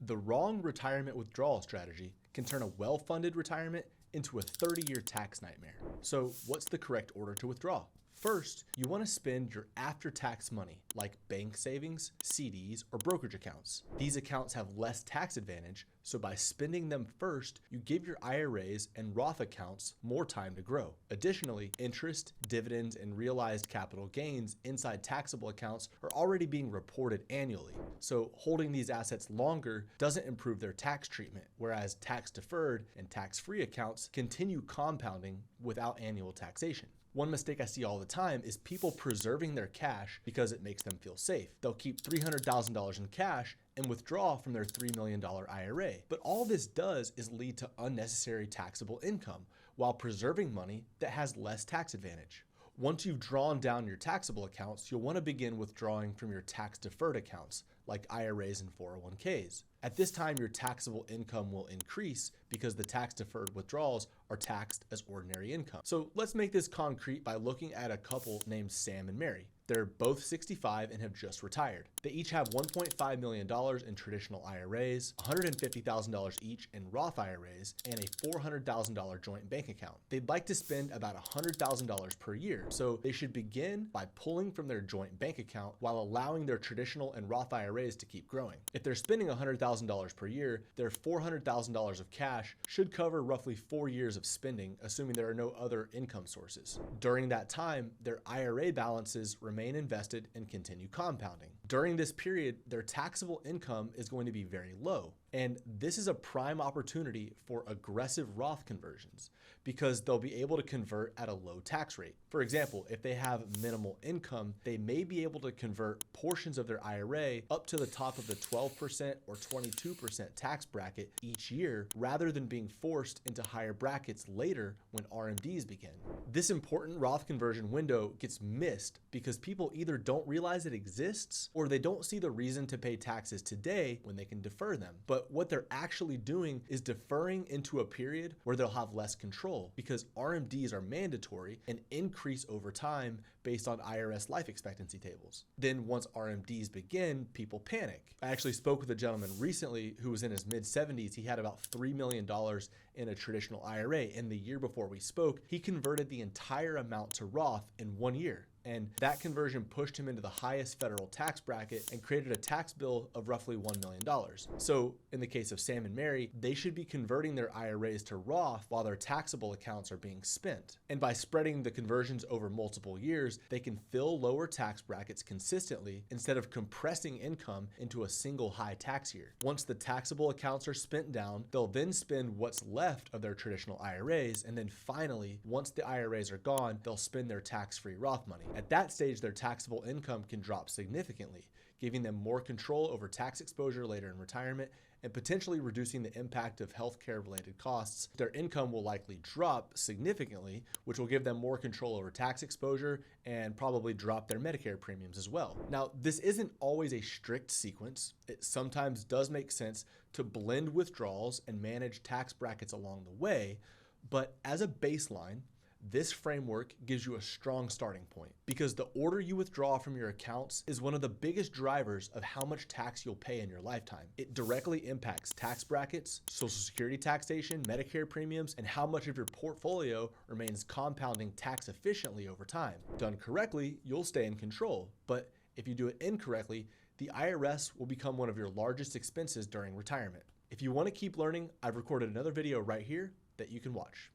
The wrong retirement withdrawal strategy can turn a well-funded retirement into a 30-year tax nightmare. So what's the correct order to withdraw? First, you want to spend your after-tax money like bank savings, CDs, or brokerage accounts. These accounts have less tax advantage, so by spending them first, you give your IRAs and Roth accounts more time to grow. Additionally, interest, dividends, and realized capital gains inside taxable accounts are already being reported annually. So holding these assets longer doesn't improve their tax treatment, whereas tax-deferred and tax-free accounts continue compounding without annual taxation. One mistake I see all the time is people preserving their cash because it makes them feel safe. They'll keep $300,000 in cash and withdraw from their $3 million IRA. But all this does is lead to unnecessary taxable income while preserving money that has less tax advantage. Once you've drawn down your taxable accounts, you'll want to begin withdrawing from your tax-deferred accounts like IRAs and 401ks. At this time, your taxable income will increase because the tax-deferred withdrawals are taxed as ordinary income. So let's make this concrete by looking at a couple named Sam and Mary. They're both 65 and have just retired. They each have $1.5 million in traditional IRAs, $150,000 each in Roth IRAs, and a $400,000 joint bank account. They'd like to spend about $100,000 per year, so they should begin by pulling from their joint bank account while allowing their traditional and Roth IRAs to keep growing. If they're spending $100,000 per year, their $400,000 of cash should cover roughly 4 years of spending, assuming there are no other income sources. During that time, their IRA balances remain invested and continue compounding. During this period, their taxable income is going to be very low. And this is a prime opportunity for aggressive Roth conversions because they'll be able to convert at a low tax rate. For example, if they have minimal income, they may be able to convert portions of their IRA up to the top of the 12% or 22% tax bracket each year, rather than being forced into higher brackets later when RMDs begin. This important Roth conversion window gets missed because people either don't realize it exists or they don't see the reason to pay taxes today when they can defer them. But what they're actually doing is deferring into a period where they'll have less control because RMDs are mandatory and increase over time based on IRS life expectancy tables. Then once RMDs begin, people panic. I actually spoke with a gentleman recently who was in his mid-70s. He had about $3 million in a traditional IRA, and the year before we spoke, he converted the entire amount to Roth in 1 year. And that conversion pushed him into the highest federal tax bracket and created a tax bill of roughly $1 million. So in the case of Sam and Mary, they should be converting their IRAs to Roth while their taxable accounts are being spent. And by spreading the conversions over multiple years, they can fill lower tax brackets consistently instead of compressing income into a single high tax year. Once the taxable accounts are spent down, they'll then spend what's left of their traditional IRAs. And then finally, once the IRAs are gone, they'll spend their tax-free Roth money. At that stage, their taxable income can drop significantly, giving them more control over tax exposure later in retirement and potentially reducing the impact of healthcare-related costs. Their income will likely drop significantly, which will give them more control over tax exposure and probably drop their Medicare premiums as well. Now, this isn't always a strict sequence. It sometimes does make sense to blend withdrawals and manage tax brackets along the way, but as a baseline, this framework gives you a strong starting point because the order you withdraw from your accounts is one of the biggest drivers of how much tax you'll pay in your lifetime. It directly impacts tax brackets, Social Security taxation, Medicare premiums, and how much of your portfolio remains compounding tax efficiently over time. Done correctly, you'll stay in control, but if you do it incorrectly, the IRS will become one of your largest expenses during retirement. If you want to keep learning, I've recorded another video right here that you can watch.